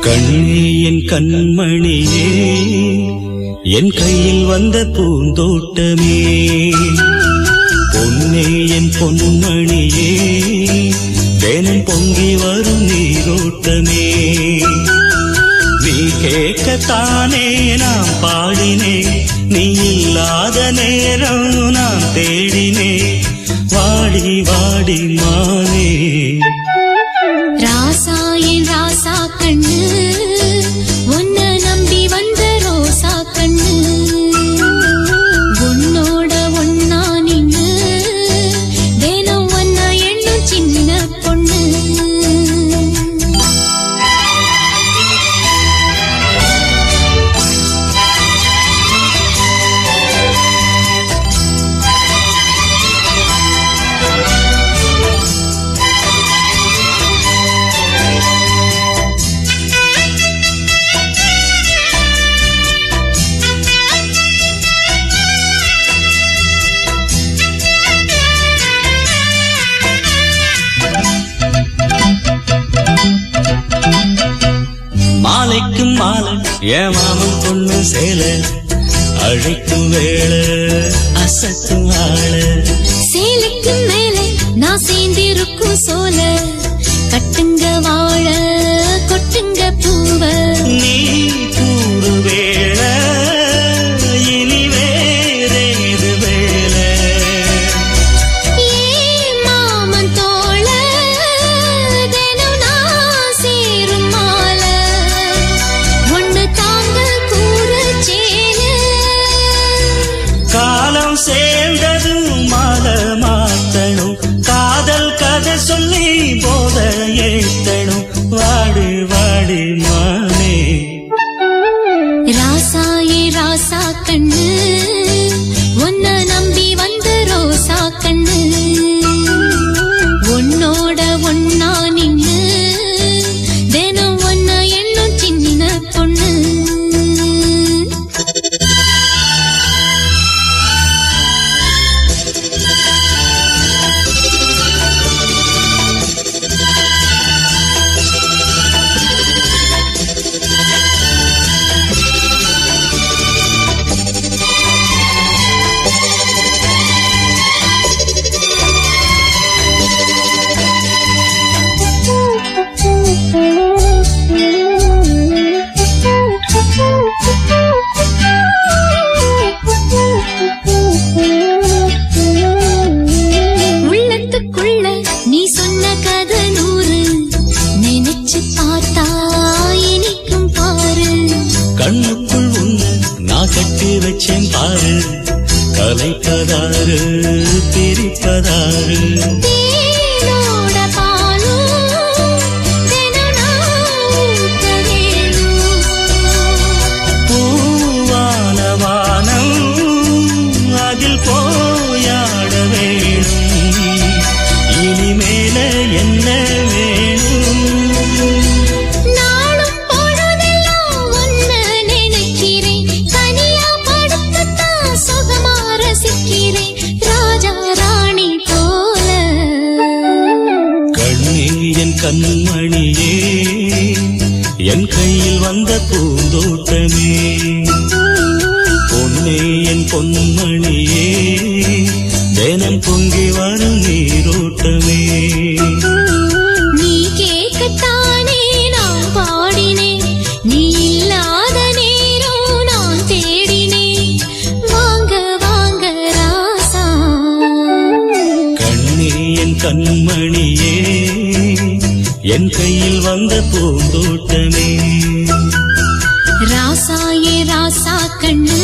கண்ணே என் கண்மணியே, என் கையில் வந்த பூந்தோட்டமே, பொன்னே என் பொன்மணியே, தினம் பொங்கி வரும் நீரோட்டமே. நீ கேட்கத்தானே நான் பாடினேன், நீ இல்லாத நேரம் நான் தேடினேன். வாடி வாடி மானே ராசா என் ராசா கண்ணு, உன்னை நம்பி வந்த ரோசா கண்ணு, உன்னோட ஒன்னா நின்னு தினம் ஒன்னா எண்ணும் சின்ன பொண்ணு. மாலைக்கும் மாலை என் மாமன் பொண்ணு சேல, அழைக்கும் வேளை அசத்தும் ஆள. சேலைக்கும் மேலே நான் சேர்ந்திருக்கும் சோல, கட்டுங்க வாழ கொட்டுங்க பூவ. நீ கூறு வேளை இனி வேறேது வேலை. ஏன் மாமன் தோள தினம் நான் சேரும் மால, ஒண்ணு தாங்க கூறு சேல. காலம் சேர்ந்ததும் மாலை மாத்தணும், காதல் கதை சொல்லி போத ஏத்தணும். வாடி வாடி மானே ராசா ஏ ராசா கண்ணு, உன்னை நம்பி வந்த ரோசா கண்ணு, உன்னோட ஒன்னா நின்னு தினம் ஒன்னா எண்ணும் சின்ன பொண்ணு. உள்ளத்துக்குள்ள நீ சொன்ன கதை 100, நினைச்சு பார்த்தா இனிக்கும் பாரு. கண்ணுக்குள் உன்னை நான் கட்டி வச்சேன் பாரு, கலைப்பதாரு பிரிப்பதாரு. தேனோட பாலும் தினம் நான் ஊத்த வேணும். பூவான வானம் அதில் போயாட வேணும், இனிமேல என்ன வேணும். நாளும் பொழுதெல்லாம் உன்னை நினைக்கிறேன், தனியா படுத்துத்தான் சுகமா ரசிக்கிறேன், ராஜா ராணி போல. கண்ணே என் கண்மணியே, என் கையில் வந்த பூந்தோட்டமே, பொன்னே என் பொன்மணியே, தினம் பொங்கி வரும் நீரோட்டமே. நீ கேட்கத்தானே நான் பாடினேன், நீ இல்லாத நேரம் நான் தேடினேன். வாங்க வாங்க ராசா. கண்ணே என் கண்மணியே, என் கையில் வந்த பூந்தோட்டமே. ராசா ஏ ராசா கண்ணு,